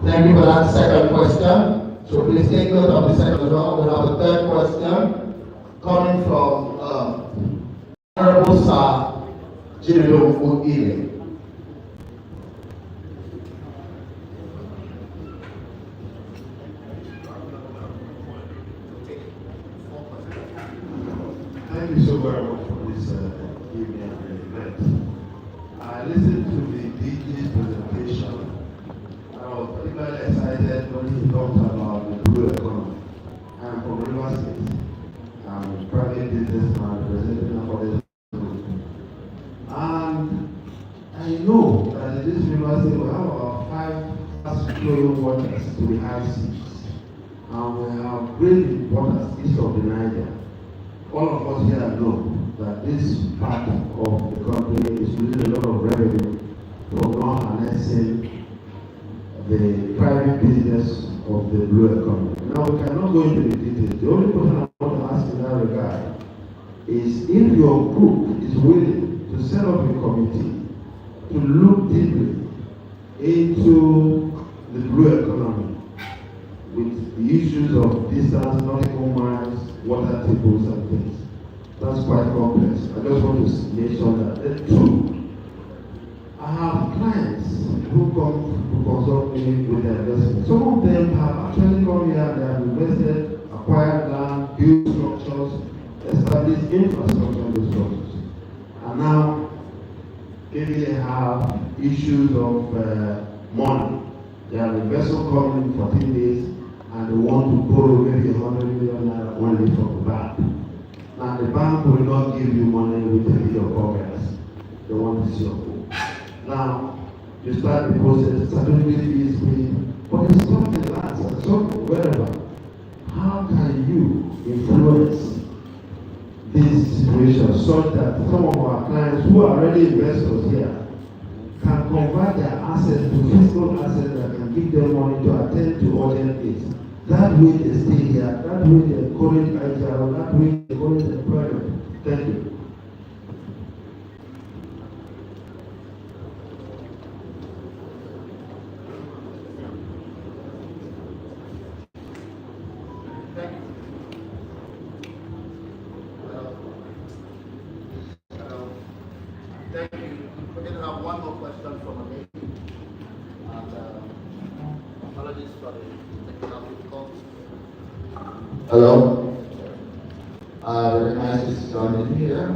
Thank you for that second question. So please take note of the second round. We have a third question coming from Honorable Sir General Ile. Thank you so very much for this evening event. I listened to the DG's presentation. I was particularly excited when he talked about the blue economy. I'm from Rivers State. I'm a private businessman representing a college group. And I know that in this Rivers State we have about 5 fast-flowing waters to the high seas. And we have great importance east of the Niger. All of us here know that this part of the country is losing a lot of revenue from not harnessing the private business of the blue economy. Now, we cannot go into the details. The only question I want to ask in that regard is if your group is willing to set up a committee to look deeply into the blue economy with the issues of distance, nautical miles, water tables and things. That's quite complex. I just want to mention that. Then two, I have clients who come to consult me with their investment. Some of them have actually come here, they have invested, acquired land, built structures, established infrastructure in those structures. And now, maybe they have issues of money. They have a vessel coming in 14 days, and they want to borrow maybe 100 million naira only from the bank. Now the bank will not give you money within your pockets. They want to see your book. Now you start the process, suddenly fees paid, but it's something else, and something wherever. How can you influence this situation such that some of our clients who are already investors here can convert their assets to physical assets that can give them money to attend to urgent needs? That way they stay here, that way they encourage IGR, that way they encourage employment. Thank you. Thank you. We're going to have one more question from a lady. And apologies for the technical difficulties. Hello. I recognize this John here.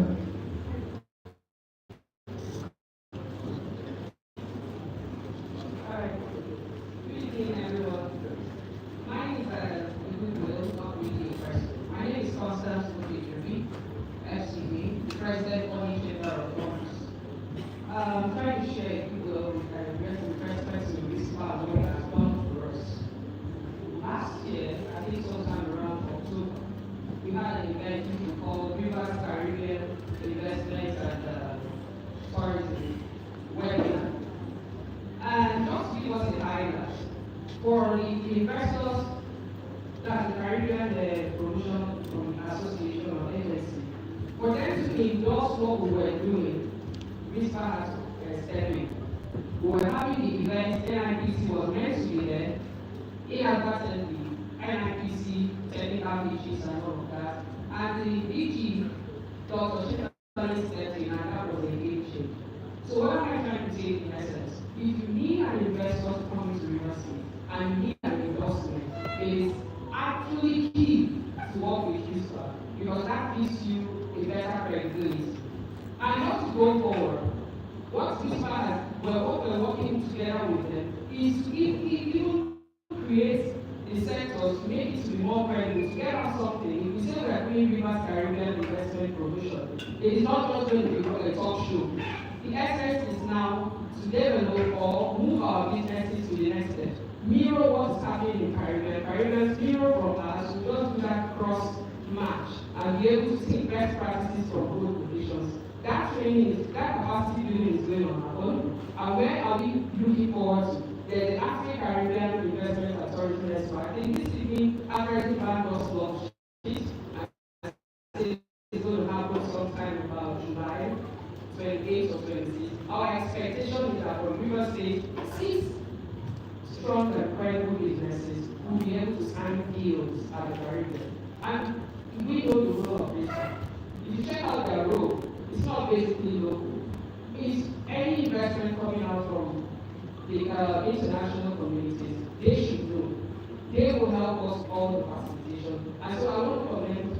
President of the Chamber of Commerce. I'm trying to share, if you will, the first person in this part what has done for us. Last year, I think sometime around October, we had an event we called Rivers Caribbean Investment and Tourism webinar. And just to give us a highlight, for the investors, that's the Caribbean Promotion from Association or agency, for them to endorse what we were doing, Mr. has stepped in. We were having the event, NIPC was meant to be there, inadvertently, NIPC, technical issues and all of that, and the DG, Dr. Chamberlain stepped in, and that was a game changer. So what am I trying to say in essence? If you need an investor to come into Rivers State, and you need an endorsement, it is actually key to work with USPA, because that gives you a better credibility. And not to go forward, what we're working together with them is to even create the sectors to make it to be more credible, to get us something. If we say we're doing Rivers Caribbean Investment Promotion, it is not just going to be a talk show. The essence is now to develop or move our businesses to the next step. Mirror what is happening in Caribbean, mirror from us, to just do that cross match and be able to take best practices from both positions. That training, that capacity building is going on our own. And where are we looking forward to? There's the African Caribbean Investment Authority Expo. I think this evening, African Bank was launched. It's going to happen sometime about July 28th or 26th. Our expectation is that from Rivers State, 6 strong and credible businesses will be able to sign deals at the Caribbean. And we know the role of RISA. If you check out their role, it's not basically local. It's any investment coming out from the international communities, they should know. They will help us all the facilitation. And so I want to commend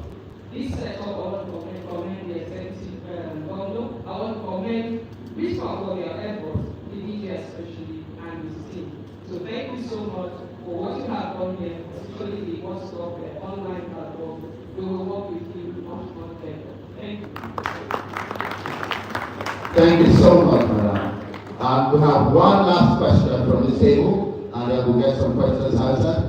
this setup, I want to commend the executive governor, I want to commend RISPA for their efforts, the DJ especially, and his team. So thank you so much for what you have done here, especially the one-stop online platform. We will work with you much better. Thank you. Thank you so much, madam. And we have one last question from the table, and then we'll get some questions answered.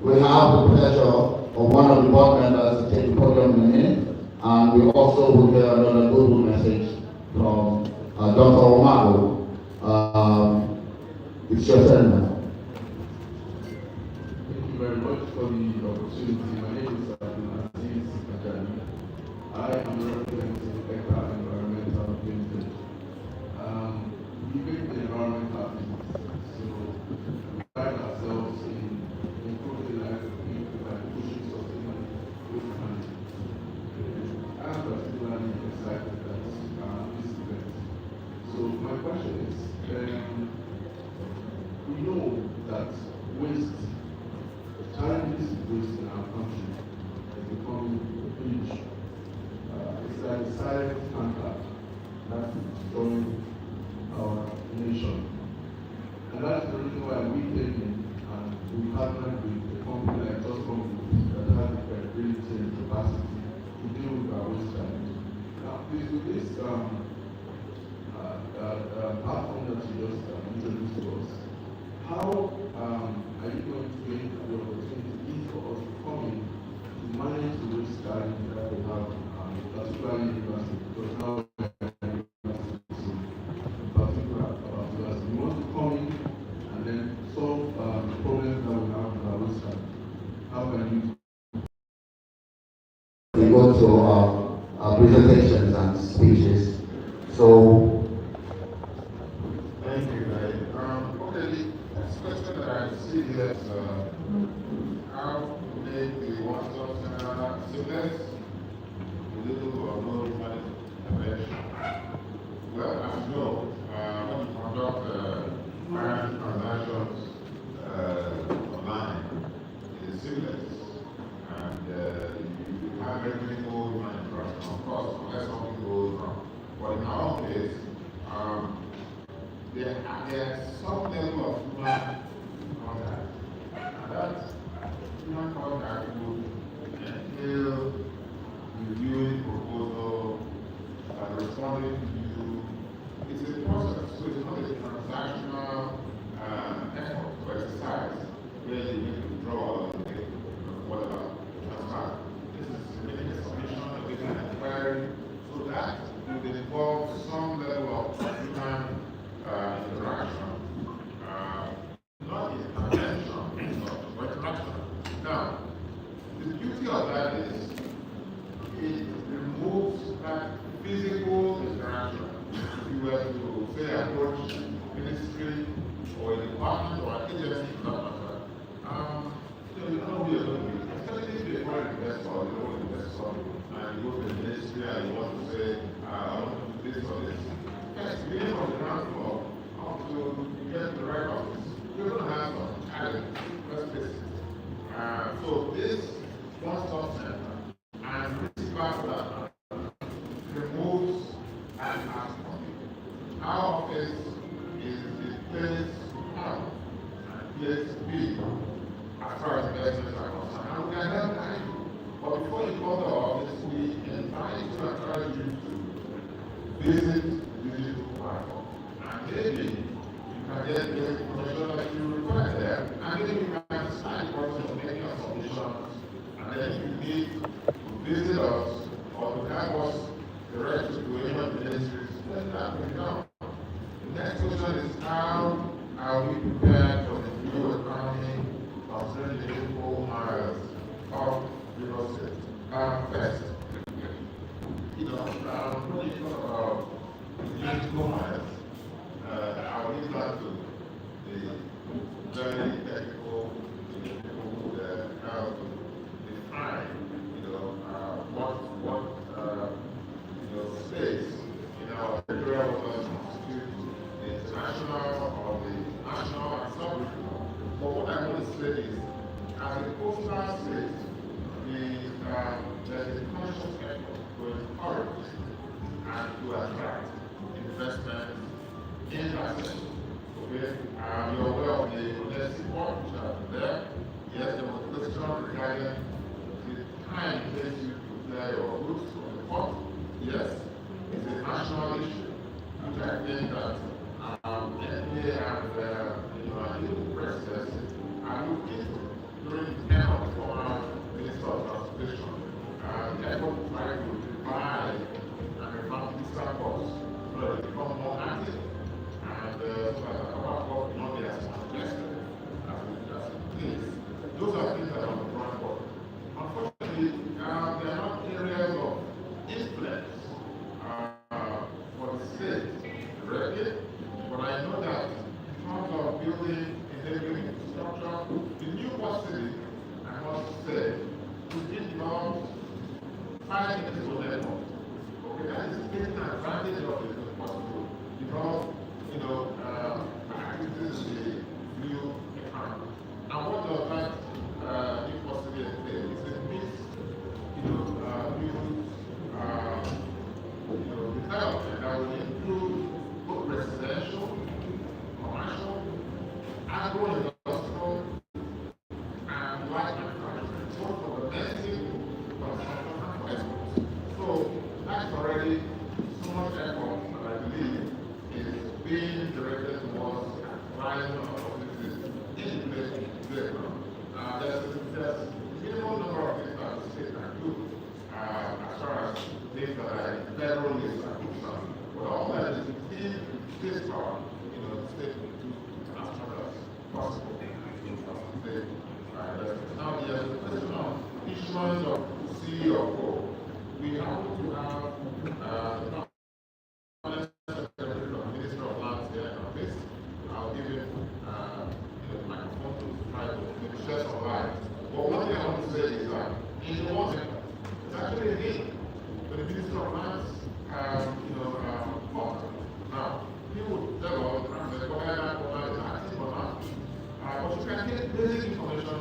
We have the pleasure of one of the board members to take the podium in a minute, and we also will hear another good message from Dr. Omago. It's your turn now. Thank you very much for the opportunity. My name is Aziz Ajani. I am representing ECA Environmental Vintage. We make the environmental business, so we pride ourselves in improving the life of people by pushing sustainable waste management. I'm particularly excited that this event. So my question is, we know that waste, challenges with waste in our country is becoming huge. It's like a silent cancer that is destroying our nation. And that's the reason why we came in and we partnered with a company like Just Company that has the credibility and capacity to deal with our waste challenge. Now, with this platform that you just introduced to us, how are you going to make the opportunity for us to come in to manage the waste challenge that we have, particularly in university, because now we go to our presentations and speeches. So, thank you, Larry. Okay, the next question that I see here is how to make the one-stop center seamless, little or no human intervention. Well, as you know, when you conduct financial transactions online, it is seamless. And you have very little human interaction, of course, unless something goes wrong. But in our case, there's some level of human contact. And that human contact would entail reviewing proposal, responding to you. It's a process, so it's not a transactional effort to exercise where you make a withdrawal or whatever. This is making a submission, making an inquiry, so that would involve some level of human interaction, not intervention, but interaction. Now, the beauty of that is it removes that physical interaction. If you were to say approach ministry or a department or an agency for that matter, you don't know who you're going to be. Especially if you're a foreign investor or your own investor, and you go to the ministry and you want to say, I want to do this or this. Yes, beginning from the ground floor up to you get to the right office, you're going to have some challenge. Let's face it. So this one-stop center and this part of that removes that aspect. Our office is the place out and place to be as far as investments are concerned. And we can help guide you. But before you come to our office, we invite you to encourage you to visit the digital platform. And maybe you can get the information that you require there, and then you can decide what to make your submissions. And then if you need to visit us or to have us direct you to any of the ministries, let that be done. The next question is, how are we prepared for the new economy concerning the 4 miles of real estate? First, when you talk about the 4 miles, I will leave that to the very say is, as a coastal state, there's a conscious effort to encourage and to attract investment in that sector. Okay, you're aware of the honesty report which are there. Yes, there was a question regarding the time it takes you to clear your goods from the port. Yes, it's a national issue, which I think that MDA and the process are looking during the end of the former Minister of Transportation. The effort to try to revise and revamp fiscal costs so that they become more active and so that our cost will not be as congested as it is. Those are things that are on the front board. Unfortunately, there are not areas of influence for the state directly, but I know that in terms of building enabling infrastructure, the new city, I must say, is being developed 5 years ago network. Okay, that is taking advantage of it as possible because activities in the new economy. And what does that new possibly entail? It's a mix, development that will include both residential, commercial, agro-industrial, and light manufacturing, both for domestic consumption and for exports. So that's already so much effort that I believe is being directed towards rising opportunities in the place. There's a minimal number of things that the state can do as far as things that are federal list are concerned. But all that is within state power, the state will do as much as possible. Now, there's a question of issuance of C or O. We happen to have the Permanent Secretary of the Ministry of Lands here in office. I'll give him the microphone to try to maybe share some light. But one thing I want to say is that in the water, it's actually a need for the Ministry of Lands water. Now, people tell us, go ahead and go ahead and active or not. But you can get basic information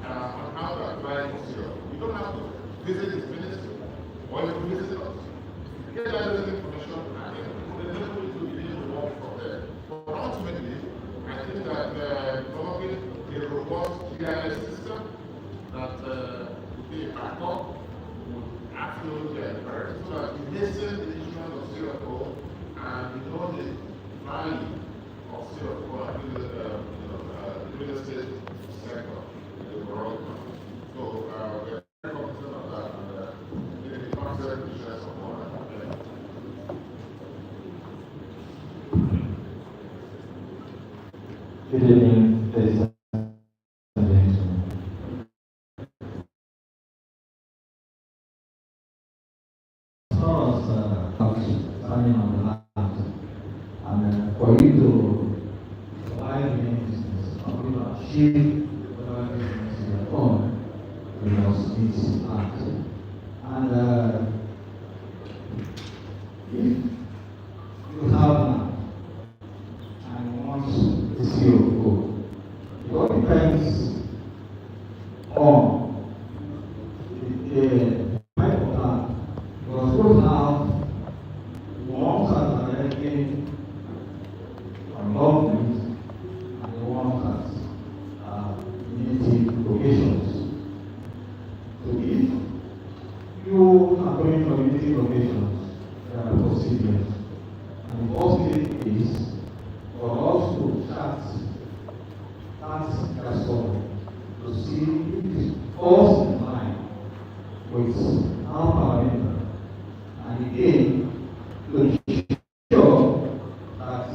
on how to apply for CO. You don't have to visit this ministry or you can visit us. Get that basic information and then you will begin to work from there. But ultimately, I think that developing a robust GIS system that would be a backup would absolutely encourage so that we hasten the issuance of CO and we know the value of CO and the real estate sector in the overall economy. So we're very confident of that and maybe the concept will share some more. Good evening, ladies and gentlemen. As far as standing on the land, and for you to provide any business, or to achieve whatever business you are on, you must meet land. And if you have land, and want to see your goal, it all depends on the type of land. Because we have ones that are directly on government and the ones that are native locations. So if you are going for native locations, there are procedures. And the first thing is for us to start that customer to see if it falls in line with our parameter, and again to ensure that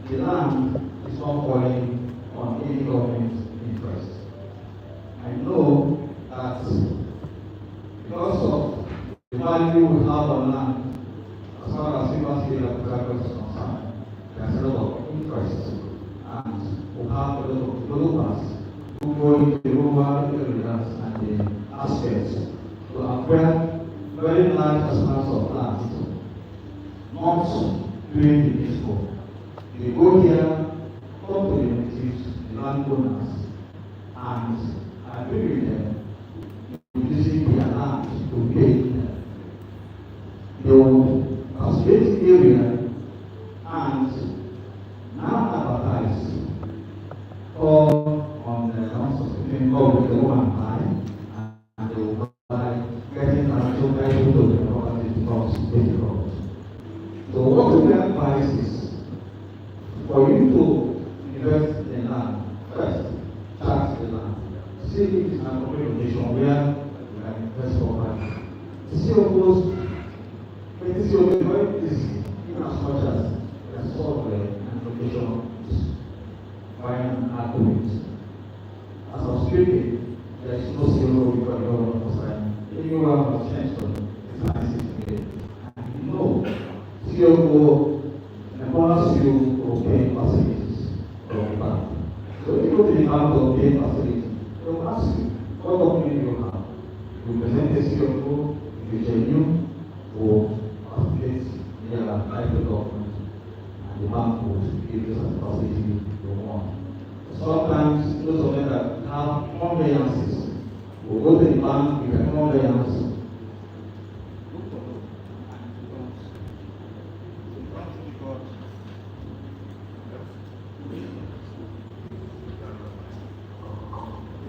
the land is not falling on any government interest. I know that because of the value we have on land, as far as Rivers State Agriculture is concerned, there's a lot of interest, and we have a lot of developers who go into the rural areas and the aspects to acquire very large amounts of land, not doing the expo. They go here, talk to the natives, the landowners, I agree with them. Using their land to build. They will persuade the area and now advertise or on the grounds of the woman buy, and they will buy getting financial value to the property becomes difficult. So what we advise is for you to invest in land first, tax the land. See if it's an appropriate location where you can invest for money. See of those, but this is very easy, even as much as the software and location is fine and accurate. As I'm speaking, there is no zero before the government was signed. Anyone was changed on it's 96 and you know, COO empowers you to obtain facilities from the bank. So if you go to the bank to obtain facilities, they will ask you, what document do you have? You present a COO, if you genuine, or affiliate their title document, and the bank will give you some facility you want. Sometimes those of them that have conveyances will go to the bank with a conveyance.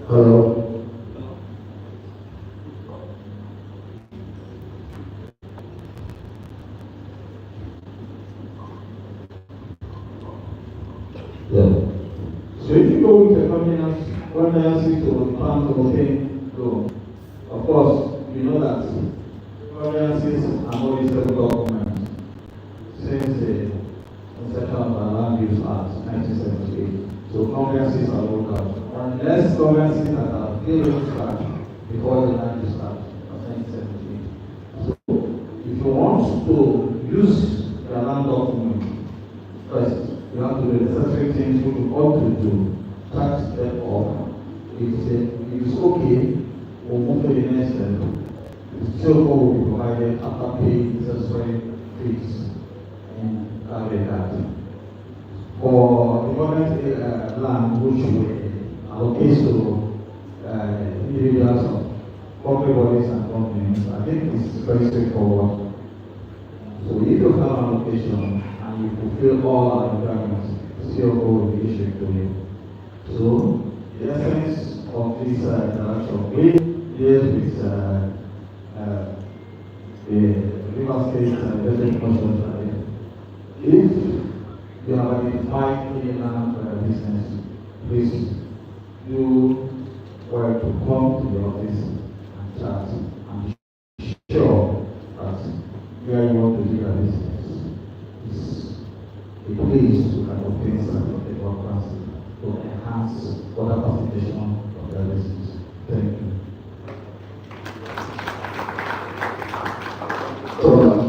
Hello. Yeah. So if you go with a conveyance to the bank to obtain loan, of course, you know that conveyances are not usable documents since the inception of the Land Use Act 1978. So conveyances are local. Unless conveyances that are still registered before the Land Use Act of 1978. So if you want to use the land document first, you have to do the necessary things you ought to do. Tax them off. If it's okay, we'll move to the next level. The still will be provided after paying necessary fees in that regard. For the government land which we allocate to individuals of public bodies and companies, I think it's very straightforward. So if you have an allocation and you fulfill all our requirements, COO will be issued to you. So the essence of this interaction deals with the River State Building Construction. If you have identified any land business, please do well to come to the office and chat and be sure that where you want to do your business is a place to can obtain certificate of currency to enhance other participation of their business. Thank you.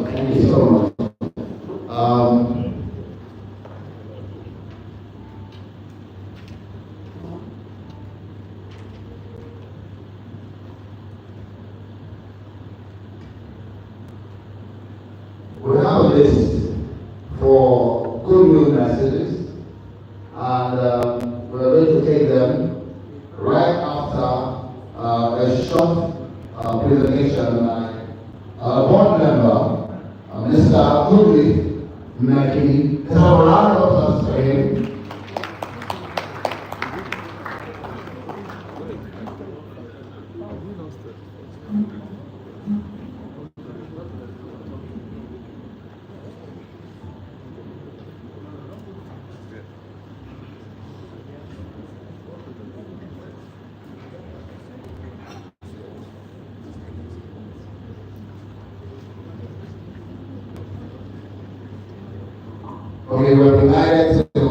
Thank you so much. We have a list for good news messages, and we're going to take them right after a short presentation by board member, Mr. Goodley Meki. Is our round of applause for him? Okay, we're delighted to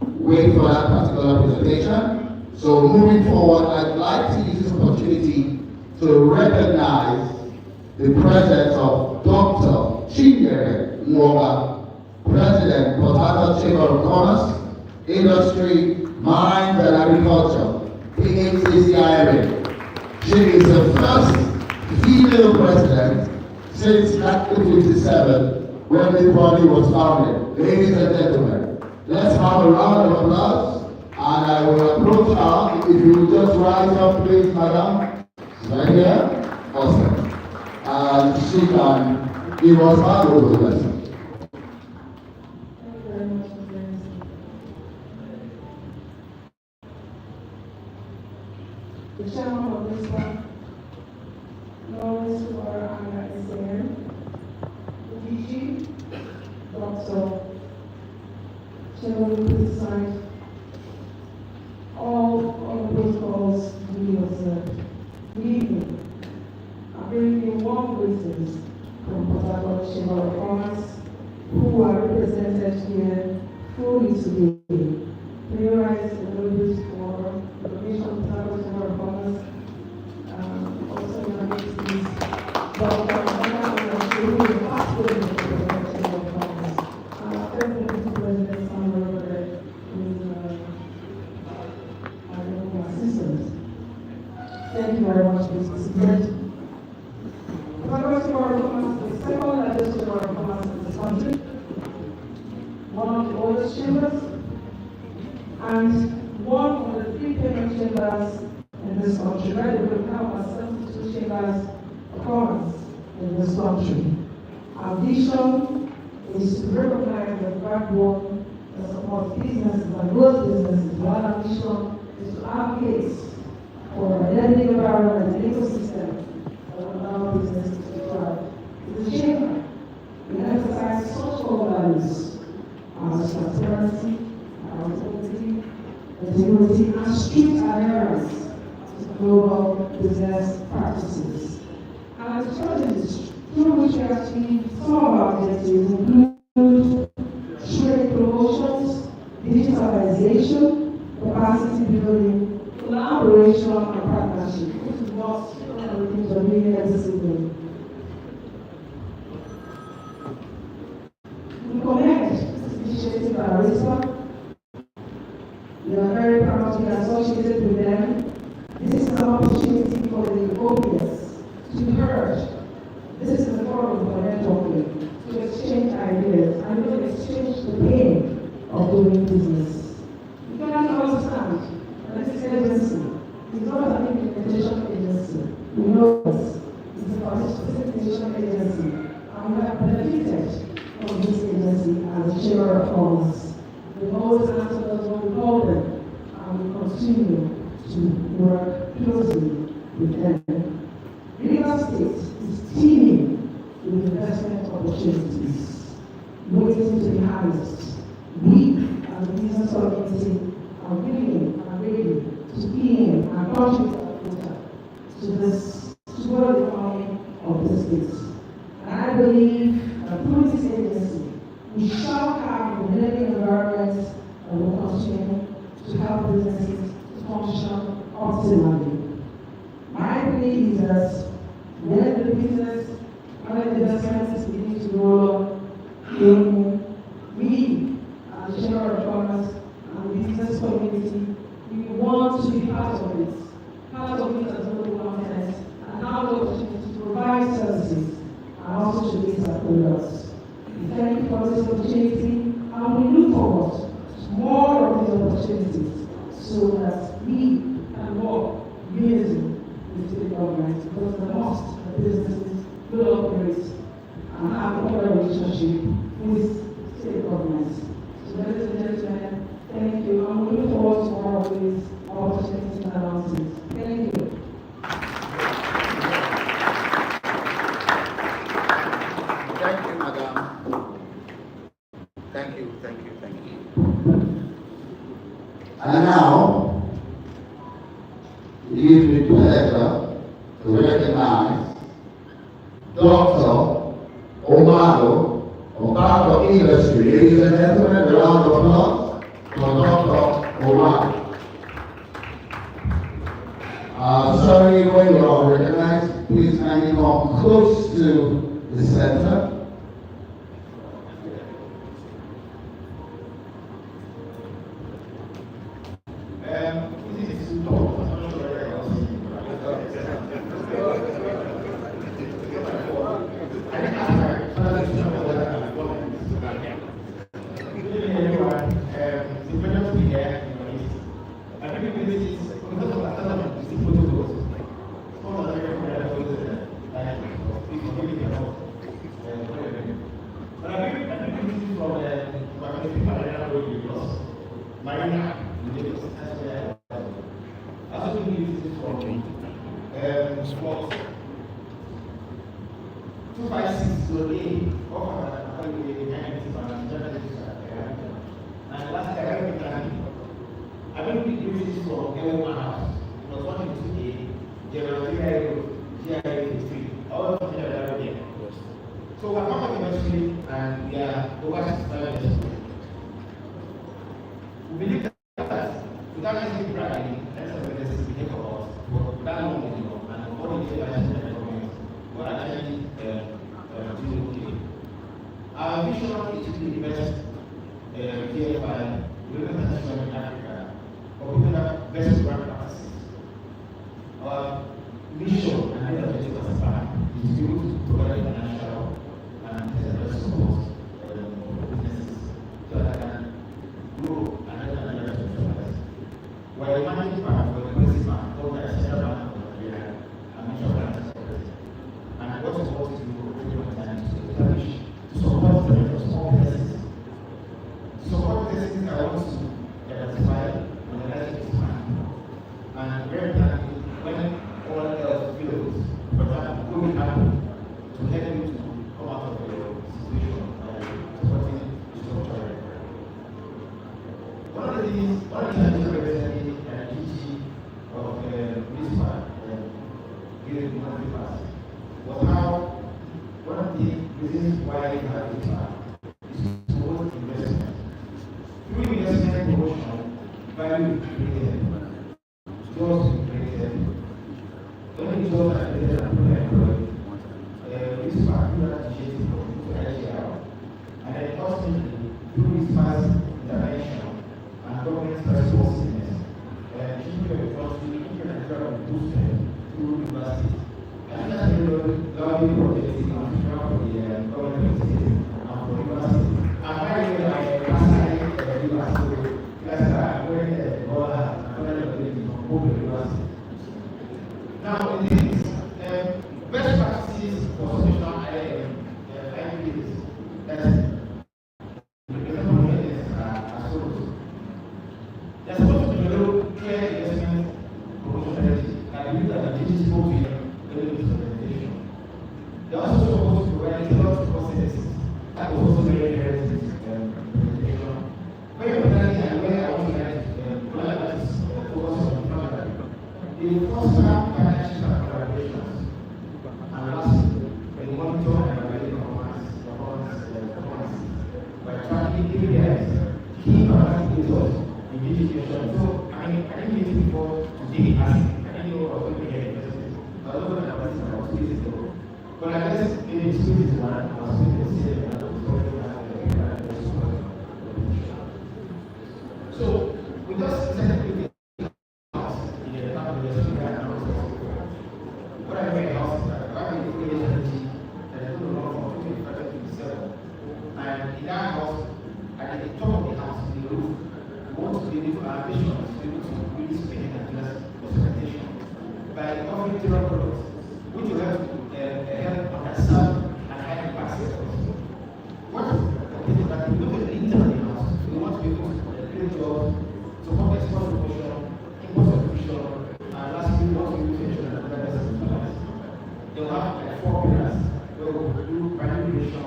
wait for that particular presentation. So moving forward, I'd like to use this opportunity to recognize the presence of Dr. Chinyere Mwoga, President, Port Harcourt Chamber of Commerce, Industry, Mines and Agriculture, PHCCIMA. She is the first female president since 1957 when this body was founded. Ladies and gentlemen, let's have a round of applause, and I will approach her if you would just rise up, please, madam. She's right here. Awesome. And she can give us her global lesson. Thank you very much, Mr. President. The chairman of this one, Lawrence Suara Anga is there. The DG, Dr. Chamberlain Peterside, all the protocols to be observed. Good evening. I'm bringing you warm greetings from Port Harcourt Chamber of Commerce, who are represented here fully today. Playwrights and deliveries for the Commission of Port Harcourt Chamber of Commerce, also in our ministries, Dr. who is the hospital of the Chamber of Commerce. President Samuel who is my assistant. Thank you very much, Mr. President. The Port Chamber of Commerce is the second largest chamber of commerce in this country, one of the oldest chambers, and one of the 3 payment chambers in this country, where we will have our 72 chambers of commerce in this country. Our vision is to recognize the backbone that supports businesses and growth businesses, while our mission is to advocate for a lending environment and ecosystem that will allow businesses to thrive. It's a chamber. We emphasize such core values as transparency, accountability, integrity, and strict adherence to global business practices. And the strategies through which we achieve some of our objectives include trade promotions, digitalization, capacity building, collaboration, and partnership. This is what one of the things we're doing every evening. We commend this initiative by RSIPA. We are very proud to be associated with them. This is an opportunity for the OPS to be heard. This is a forum for networking, to exchange ideas, and to exchange the pain of doing business. You cannot understand that this agency is not an implementation agency. We know this. It's a participation agency, and we have benefited from this agency as a chamber of commerce. We always answer those when we call them, and we continue to work closely with them. River State is teeming with investment opportunities, waiting to be harnessed. We, as a business community, are willing and ready to be in and contribute to this, to grow the economy of the state. And I believe that through this agency, we shall have a living environment that will continue to help businesses to function optimally. My belief is that when the business and the investments begin to grow, we, as the Chamber of Commerce and the business community, we want to be part of it as local content, and have the opportunity to provide services and also showcase our products. We thank you for this opportunity, and we look forward to more of these opportunities so that we can work unity with state government, because the most the businesses will operate and have a better relationship with state government. So ladies and gentlemen, thank you, and we look forward to more of these opportunities and announcements. Thank you. Thank you, madam. Thank you, thank you, thank you. And now, it gives me pleasure to recognize Dr. Omado of Dr. Industry. Ladies and gentlemen, a round of applause for Dr. Omado. Sorry, when you are recognized, please kindly come close to the center. Lagos. That's where I also been using this for sports. 256 to a and last year I went to I've been using this for one house. It was 128 GRA 3. All of them are there. So we're not going to and we are over 65 years. We believe that without anything bragging, that's a very significant for us. But that long ago, and what we say as a government, we're actually doing okay. Our vision is to be the best DFI, women in Africa, or we have best practices. Our mission and objective as a bank is to provide financial and support for businesses so that they can grow and help and leverage themselves. We're a managing bank for the Basic Bank, called the Central Bank of Nigeria, and mutual banks. And what is what is to establish to support the small businesses. Support businesses that want to diversify and realize this bank. And very importantly, when all else fails, for example, what will happen to help you to come out of your situation by supporting the structure. One of the things representing the DG of RSIPA, giving monthly pass, was how one of the reasons why we have RSIPA is to promote investment. Through investment promotion, value created, jobs created, only jobs are created and people are employed. RSIPA through that initiative to IGR, and then ultimately through RSIPA's intervention and government's responsiveness, children of the country, children of Nigeria will boost them through universities. I think that's a lovely project in Africa for the government of the state and for universities. And by the way, last night, you asked me, I'm wearing a dollar and I'm going to open university. Now, in this, best practices for social IPs, that's there's supposed to be a little clear investment promotion strategy. I believe that the is supposed to be implementation. They're also supposed to provide tailored processes. That was also very implementation. Very importantly, and where I want to focus on further, they foster partnerships and collaborations. And lastly, they monitor and evaluate performance by tracking KPIs, key performance indicators. So, I didn't meet it before today, I didn't know I was going to get invested. I don't know that I was 2 years ago. But I guess maybe 2 years ago, I was going to say that I was going to have so, we just essentially house in the department of what I mean house is that I have a energy that is going to run from 2025 to 2027. And in that house, at the top of the house, in the roof, want to be able to our vision is to be able to really spend and address representation by offering tailored products, which will help understand and hide the past sectors. What is that we look at the internet house, we want to be able to create jobs, support export promotion, import subscription, and lastly, we want to use education and other business. They will have like 4 pillars where we will do value creation,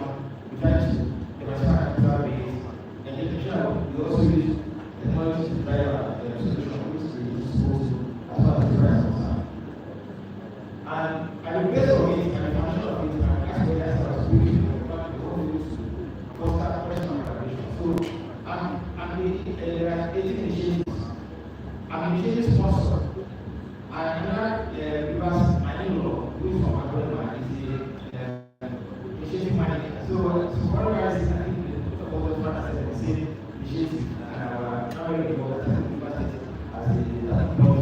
we try to diversify capital base, and education we also use technology to drive our solution, which we use as far as the price is concerned. And the base of it, and the foundation of it, and that's where that's our solution, but we also use to foster personal collaboration. So, there are 18 initiatives. I'm initiative sponsor. And another reverse, I don't know, who is from Chamberlain is the initiative manager. So for guys, I think the proposal partners are the same initiative. As a coach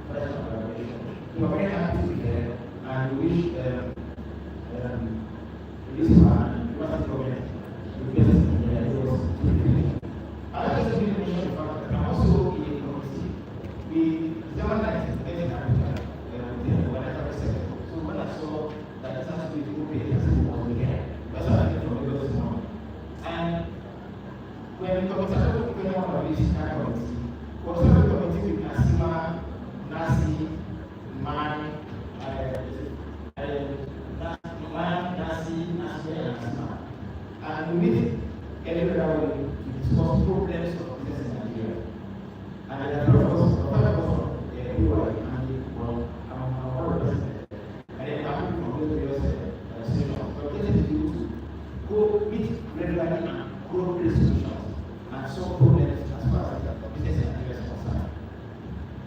professional collaboration. So we're very happy to be here and we wish this man, what is government, the business I like to mention the fact that I'm also in a committee. We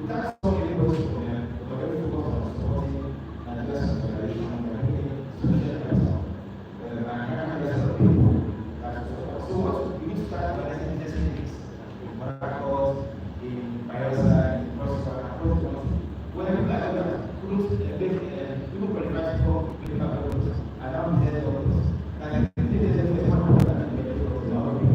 Without so many votes for them, but very focused on supporting and addressing the generation and bringing social capital. And address the people. So what we need to start organizing these things in Maracos, in Bayelsa, in Prosper, across the country. When people are people qualified for political purposes, and now we have purposes. And this is the one that we have to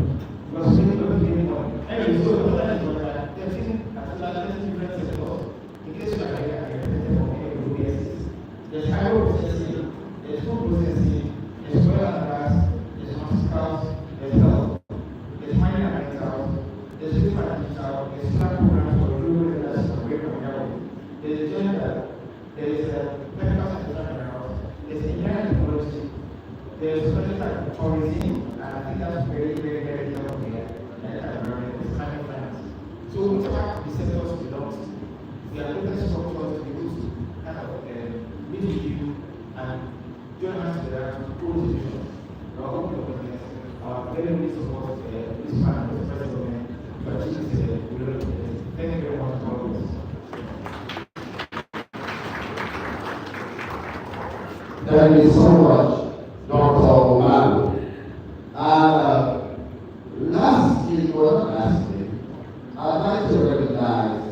because we need to be more. Anyway, so the plan is that they're seeing different sectors. In case you are there's hydro processing, there's food processing, there's oil and gas, there's pharmaceuticals, there's health, there's mining and metals, there's food and digital, there's solar programs for rural areas away from health, there's gender, there's chemicals and minerals, there's engineering technology, there's social tourism, and I think that's very, very, very important here. There's climate finance. So whichever the sectors belong to, we are looking at structures to be able to kind of meet you and join us together to pull solutions. We are hoping for this. Very much support this plan of the federal government to achieve this goal. Thank you very much for all this. Thank you so much, Dr. Omalo. Lastly, I'd like to recognize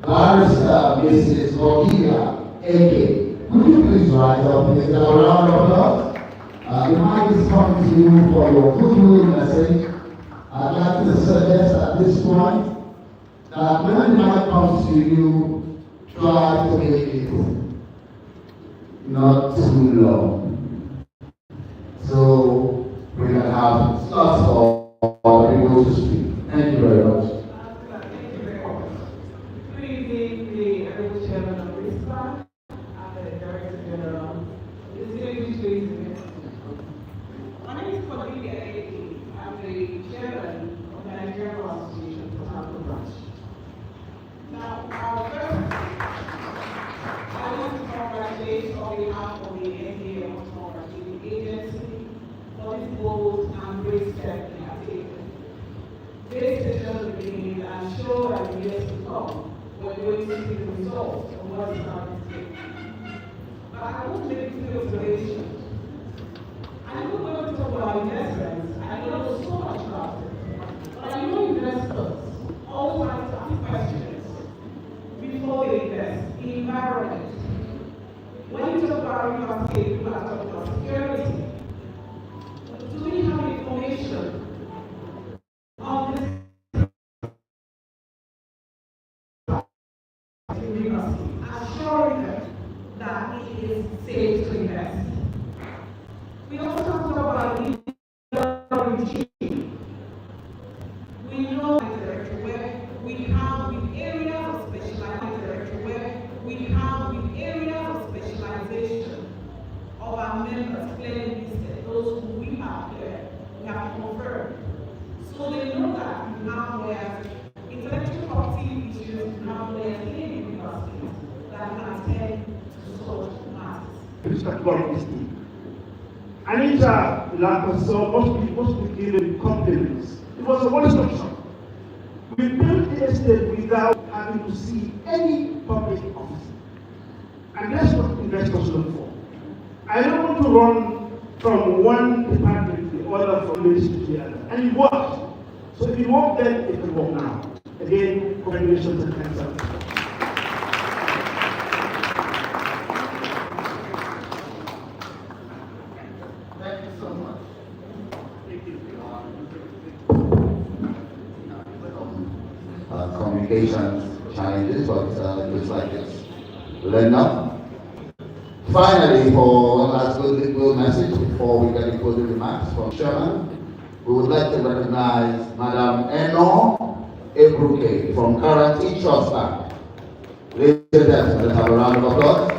Barrister Mrs. Okia Eke. Could you please rise up, please? A round of applause. The mic is coming to you for your goodwill message. I'd like to suggest at this point that when the mic comes to you, try to make it not too long. So we can have slots for people to speak. Thank you very much. Thank you very much. Good evening, the Honorable Chairman of RSIPA and the Director-General. My name is Cornelia Eke. I'm the Chairman of the Nigerian Association for Tampa Branch. Now, I want to congratulate on behalf of the MDA and congratulate the agency for this bold and great step they have taken. This is just the beginning, and I'm sure that in years to come, we're going to see the results of what is starting to take. But I want to make three observations. I know we're going to talk about investments. I know so much about it. But I know investors always like to ask questions before they invest. The environment. When you talk about real estate, people are talking about security. Do we have information on this real estate, assuring them that it is safe to invest? We also talk about the regime. We know where we have with areas of specialization, where we have with areas of specialization of our members clearly listed, those who we have here, we have confirmed. So they know that we have lawyers, intellectual property issues, we have lawyers in universities that can attend to such matters. Anita Lacoso must be given compliments. It was a one-stop shop. We built the estate without having to see any public office. And that's what investors look for. I don't want to run from one department to the other, from ministry to the other. And it worked. So if it worked then, it can work now. Again, congratulations and thanks a lot. Thank you so much. Communications challenges, but it looks like it's learned now. Finally, for one last good message before we get into the remarks from Chairman, we would like to recognize Madam Eno Ebruke from Guarantee Trust Bank. Ladies and gentlemen, let's have a round of applause.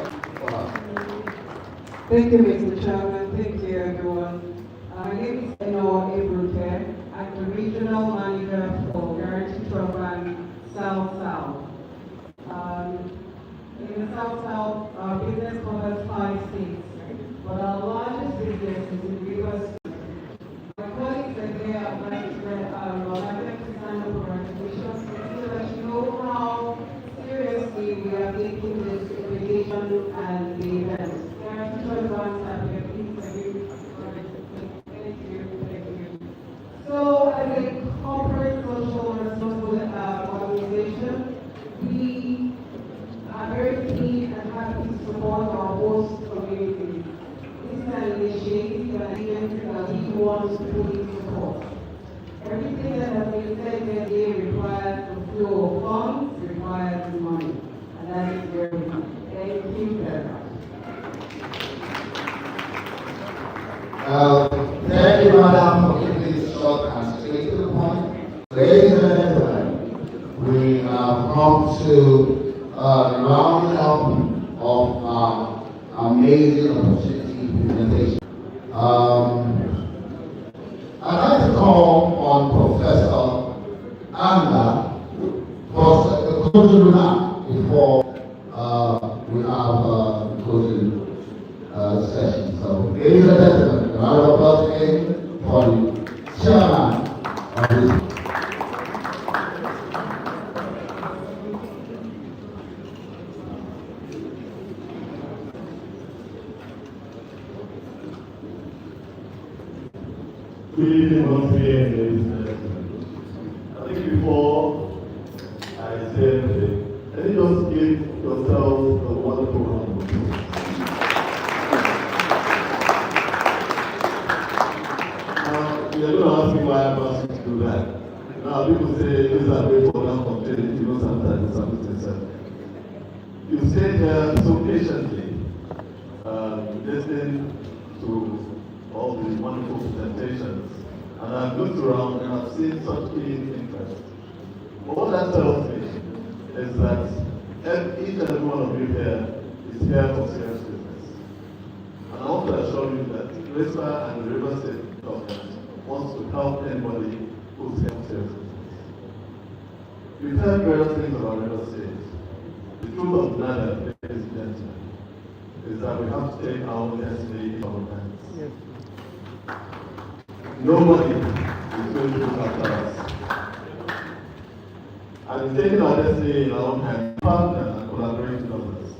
Thank you, Mr. Chairman. Thank you, everyone. My name is Eno Ebruke. I'm the Regional Manager for Guarantee Trust Bank South. In the South, our business covers 5 states, but our largest business is in Rivers. My colleagues are there, I'd like to stand up for recognition so that you know how house fully support. Everything that has been said today requires the flow of funds, requires the money, and that is very much. Thank you very much. Thank you, Madam, for giving this short and straight to the point. Ladies and gentlemen, we have come to the round up of our amazing opportunity presentation. I'd like to call on Professor Anga for a closing remark before we have a closing session. So, ladies and gentlemen, a round of applause again for the chairman of this. Good evening once again, ladies and gentlemen. I think before I say anything, let me just give yourselves a wonderful round of applause. Now, you're going to ask me why I'm asking you to do that. Now, people say, these are great for that complaining, you know, sometimes it's something to say. You stayed here so patiently, listening to all the wonderful presentations, and I've looked around and I've seen such keen interest. But what that tells me is that each and every one of you here is here for serious business. And I want to assure you that RSIPA and the River State government wants to help anybody who's here for serious business. We've heard various things about River State. The truth of the matter, ladies and gentlemen, is that we have to take our own destiny in our hands. Yes. Nobody is going to look after us. And in taking our destiny in our own hands, partner and collaborate with others.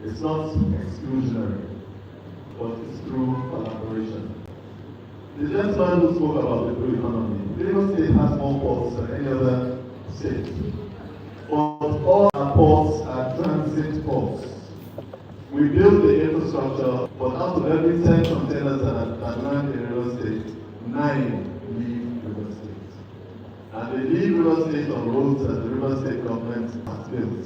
It's not exclusionary, but it's through collaboration. The gentleman who spoke about the blue economy, River State has more ports than any other state. But all our ports are transit ports. We build the infrastructure, but out of every 10 containers that land in River State, 9 leave River State. And they leave River State on roads that the River State government has built.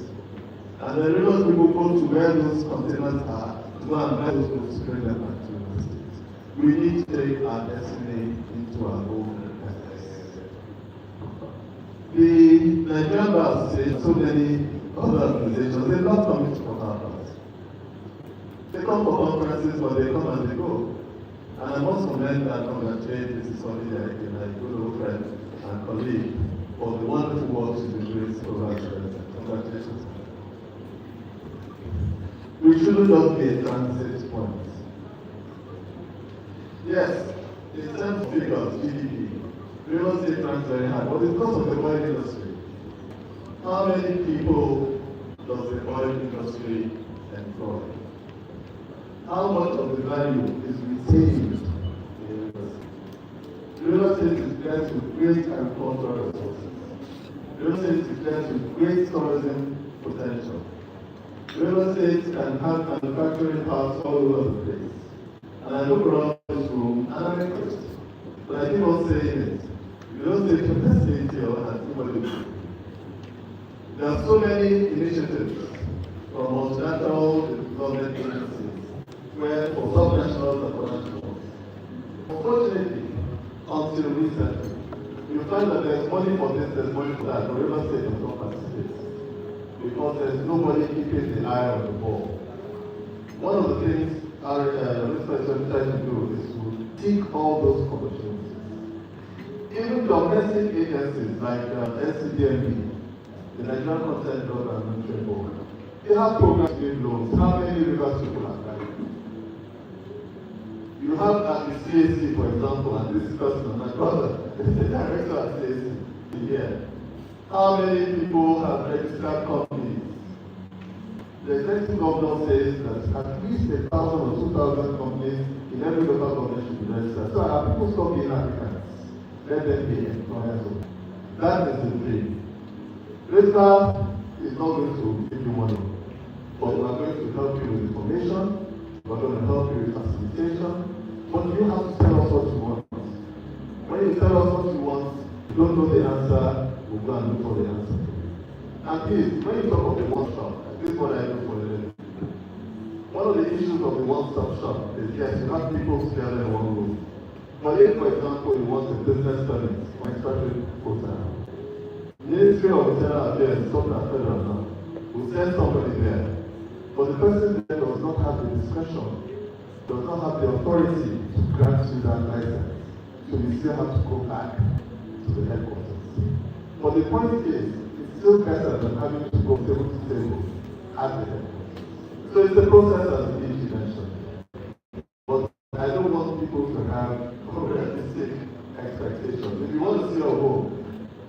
And the River people go to where those containers are, to go and buy those goods to bring them back to River State. We need to take our destiny into our own hands. The Nigerian Bar Association, so many other organizations, they're not coming to Port Harcourt. They come for conferences, but they come and they go. And I must commend and congratulate Mrs. Solidia, my good old friend and colleague, for the wonderful work she's been doing over the congratulations. We shouldn't just be a transit point. Yes, in terms of figures, GDP, River State ranks very high, but it's because of the oil industry. How many people does the oil industry employ? How much of the value is retained in River State? River State is blessed with great agricultural resources. River State is blessed with great tourism potential. River State can have manufacturing parks all over the place. And I look around this room and I'm impressed. But I keep on saying it. You don't take your best here and somebody will do. There are so many initiatives from multilateral development agencies where for subnationals and for nationals. Unfortunately, until recently, you find that there's money for this, there's money for that, but River State does not participate because there's nobody keeping the eye on the ball. One of the things our RSIPA is trying to do is to take all those opportunities. Even domestic agencies like SCDMB, the Nigerian Content Drug and Monitoring Board, they have programs giving loans. How many rivers people have died? You have at the CAC, for example, and this person, my brother, is the director at CAC here. How many people have registered companies? The executive governor says that at least 1,000 or 2,000 companies in every local government should be registered. So our people stop being Africans. Let them be employers. That is the dream. RSIPA is not going to give you money, but we are going to help you with information, we are going to help you with facilitation, but you have to tell us what you want. tell us what you want. You don't know the answer, we'll go and look for the answer. And please, when you talk of the one-stop, this is what I do for a living. One of the issues of the one-stop shop is yes, you have people together in one room. But if, for example, you want a business permit or expatriate quota, Ministry of Internal Affairs, something like federal now, will send somebody there. But the person there does not have the discretion, does not have the authority to grant you that license. So you still have to go back to the headquarters. But the point is, it's still better than having to go table to table at the headquarters. So it's a process as the DG mentioned. But I don't want people to have unrealistic expectations. If you want to see a home,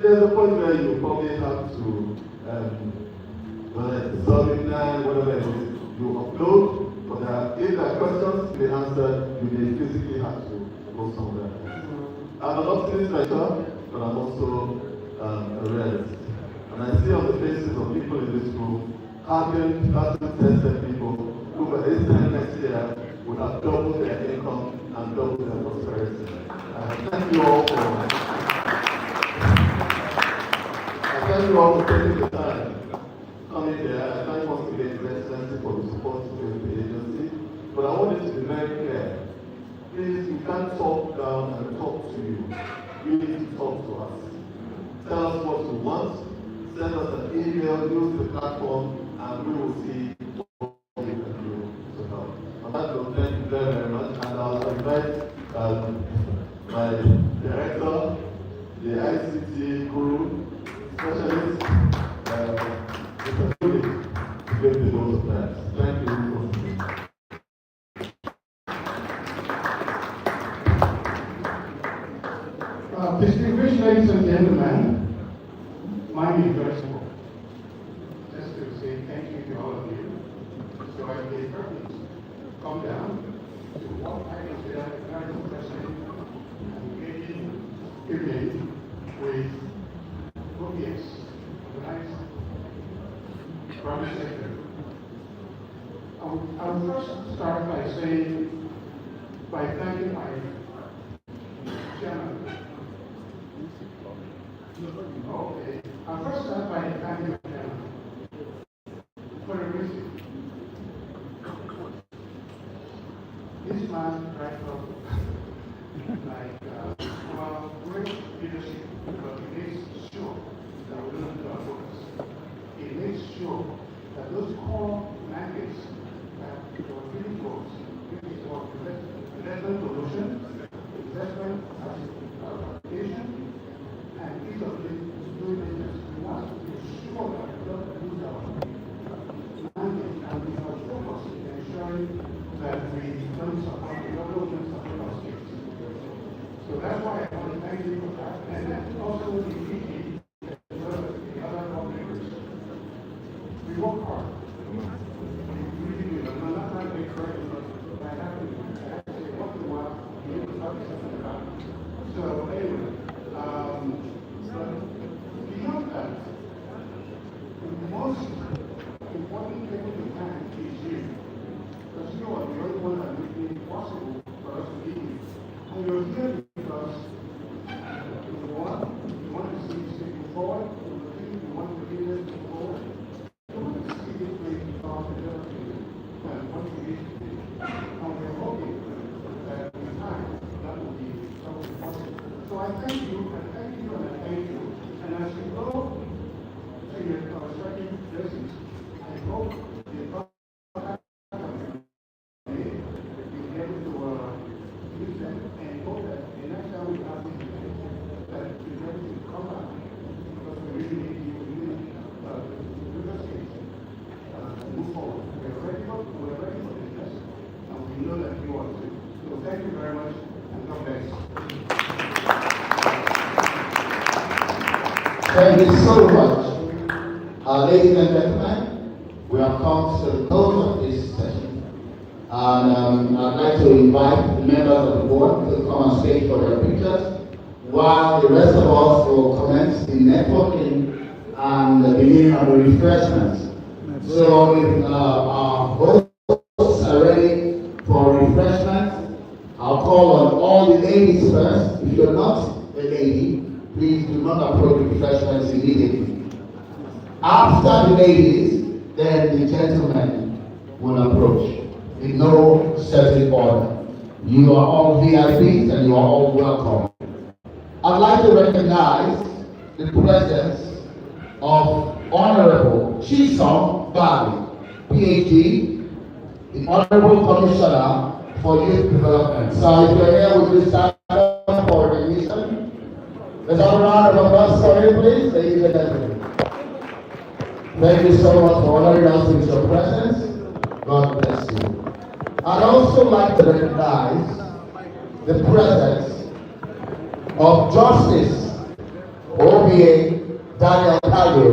there's a point where you probably have to, whether it's a survey plan, whatever it is, you upload. But if there are questions to be answered, you may physically have to go somewhere. I'm an optimist myself, but I'm also a realist. And I see on the faces of people in this room, having tested people who by this time next year would have doubled their income and doubled their prosperity. Thank you all for taking the time coming here. I thank once again the Excellency for the support to the agency. But I want it to be very clear. Please, we can't talk down and talk to you. You need to talk to us. Tell us what you want. Send us an email, use the platform, and we will see what we can do to help. On that note, thank you very, very much. And I'll invite my director, the ICT guru, specialist, Mr. Philip, to give the notes of that. Thank you. Distinguished ladies and gentlemen, my name is very simple. Just to say thank you to all of you. So I may privilege come down to what I consider a very interesting and evening with OPS, organized private sector. I will first start by thanking my chairman. Okay. I'll first start by thanking the chairman for a reason. This man right now, our great leadership, but he makes sure that we don't do our focus. He makes sure that those core mandates that were really close, which is about investment promotion, investment application, and each of them is doing business. We want to be sure that we don't lose our mandate, and we are focused in ensuring that we don't support our states. So that's why I want to thank you for that. And then also the DG, as well as the other operators. We work hard. We really do. I'm not trying to be correct, but I have to say, once in a while, you need to talk something about. So anyway, beyond that, the most important thing we can is you. Because you are the only one that makes it possible for us to meet you. And you're here because you want to see this moving forward, you want to see this moving forward, you want to see this place become a better place than what you used to be. And we're hoping that in time that will be something possible. So I thank you, and I thank you. And as you go to your respective places, I hope the product you'll be able to use them, and hope that the next time we have this event, that you'll be able to come back, because we really need you, we need the states to move forward. We're ready for business, and we know that you are too. So thank you very much, and God bless. Thank you so much. Ladies and gentlemen, we have come to the close of this session. And I'd like to invite the members of the board to come on stage for their pictures, while the rest of us will commence the networking and the beginning of the refreshments. So if our hosts are ready for refreshments, I'll call on all the ladies first. If you're not a the lady, please do not approach refreshments immediately. After the ladies, then the gentlemen will approach in no certain order. You are all VIPs and you are all welcome. I'd like to recognize the presence of Honorable Chisom Bali, PhD, the Honorable Commissioner for Youth Development. So if you're here, would you stand up for recognition? Let's have a round of applause for him, please, ladies and gentlemen. Thank you so much for honoring us with your presence. God bless you. I'd also like to recognize the presence of Justice OBA Daniel Kalu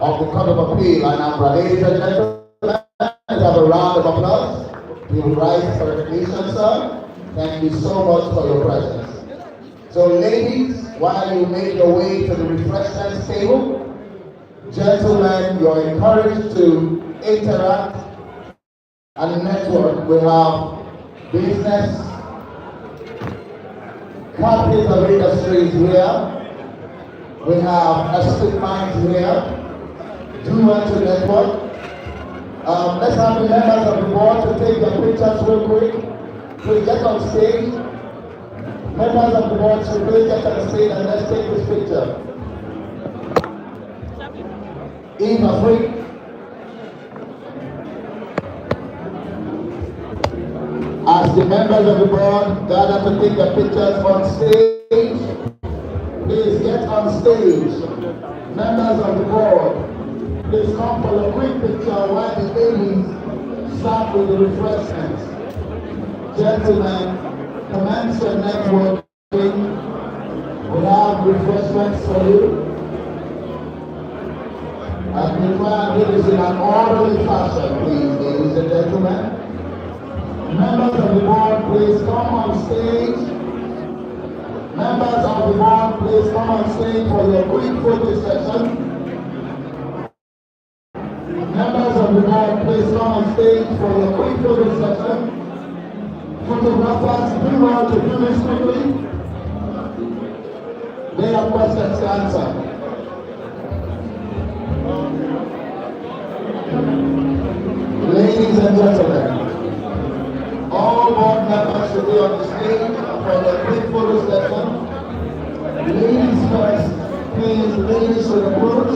of the Court of Appeal, Anambra. Ladies and gentlemen, let's have a round of applause. You will rise for recognition, sir. Thank you so much for your presence. So ladies, while you make your way to the refreshments table, gentlemen, you're encouraged to interact and network. We have business, captains of industries here. We have estate minds here. Do want to network. Let's have the members of the board to take their pictures real quick. Please get on stage. Members of the board should please get on stage and let's take this picture. EveafriqueNews. As the members of the board gather to take their pictures on stage, please get on stage. Members of the board, please come for a quick picture while the ladies start with the refreshments. Gentlemen, commence your networking. We have refreshments for you. And we try and do this in an orderly fashion, please, ladies and gentlemen. Members of the board, please come on stage. Members of the board, please come on stage for your quick photo session. Members of the board, please come on stage for your quick photo session. Photographers, do you want to do this quickly? They have questions to answer. Ladies and gentlemen, all board members should be on the stage for the quick photo session. Ladies first, please, ladies should approach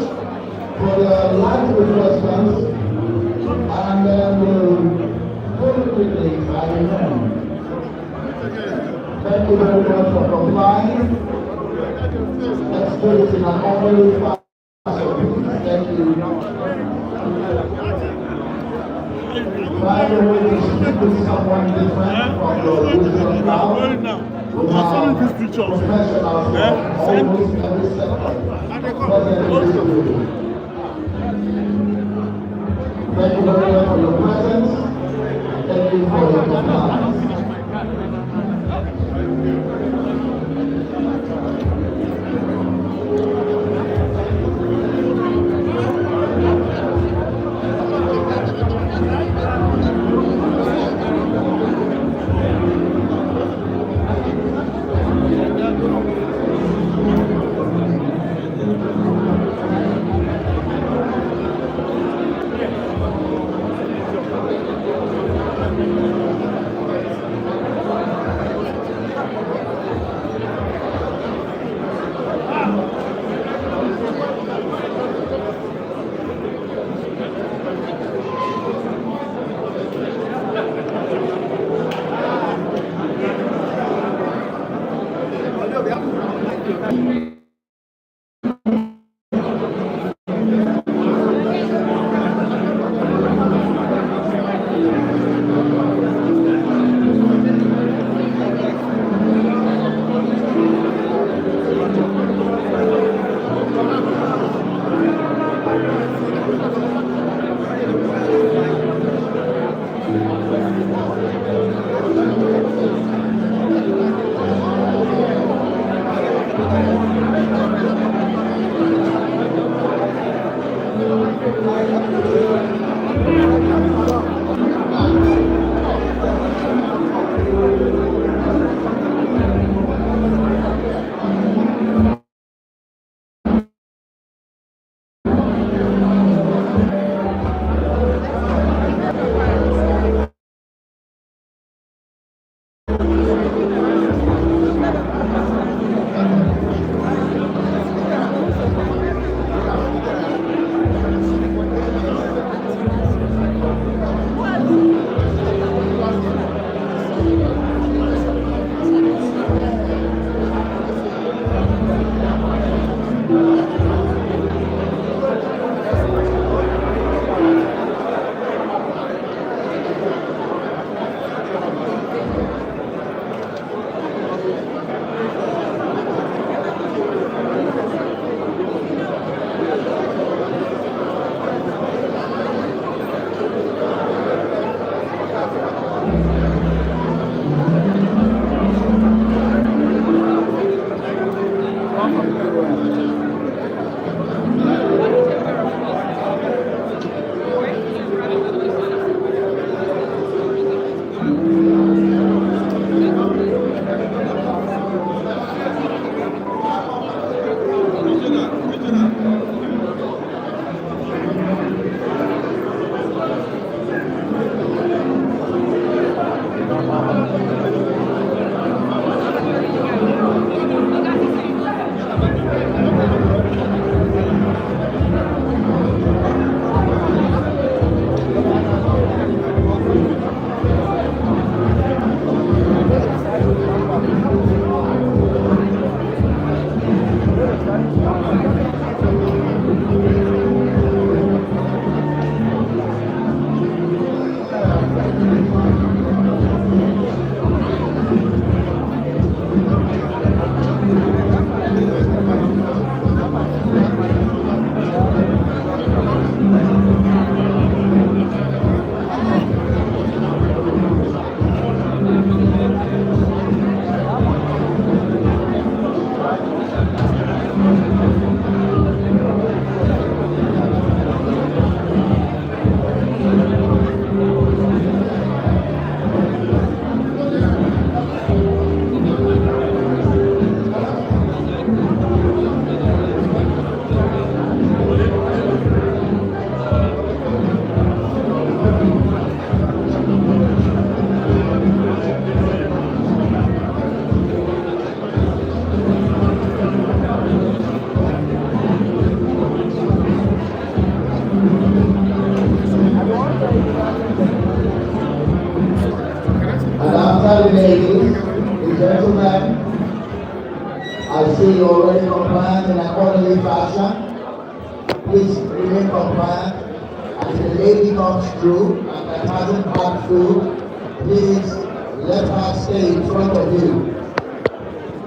for the light refreshments, and then we'll very quickly, I remember. Thank you very much for complying. Let's do this in an orderly fashion. Thank you. By the way, we should do someone different from the usual crowd. We have professionals from almost every sector. Thank you very much for your presence. Thank you for your compliance. in an orderly fashion. Please remain compliant. As the lady comes through and hasn't had food, please let her stay in front of you.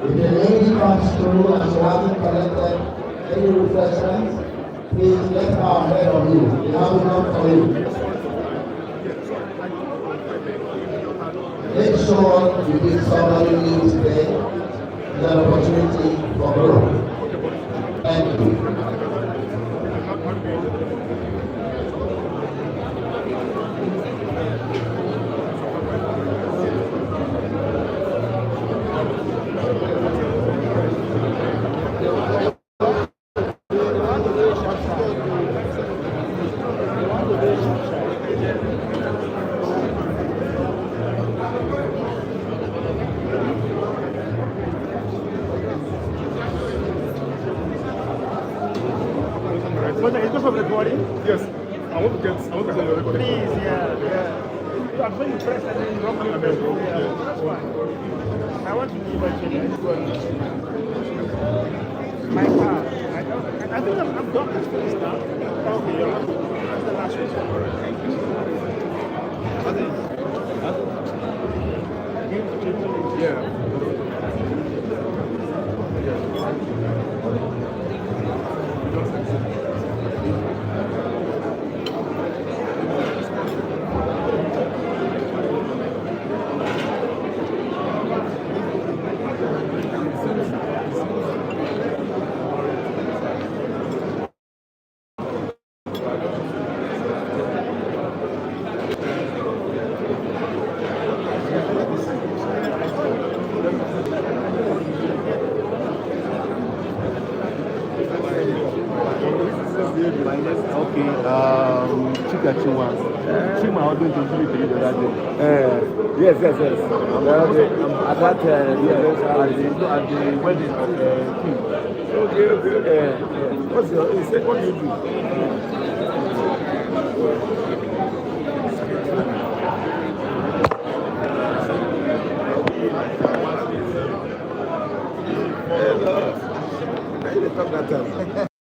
If the lady comes through and she hasn't collected any refreshments, please let her ahead of you. We have enough for you. Make sure you give somebody need today an opportunity for growth. Thank you. Yes, I want to get your recording. Please, yeah. I'm very impressed and then drop your that's fine. I want to give my my car. I think I'm done with this now. Okay, that's the last one. Yeah. Okay, Chima, I was going to give it to you the other day. Yes. At that, at the wedding of King. Okay. What do you do? Hello. I didn't talk that time.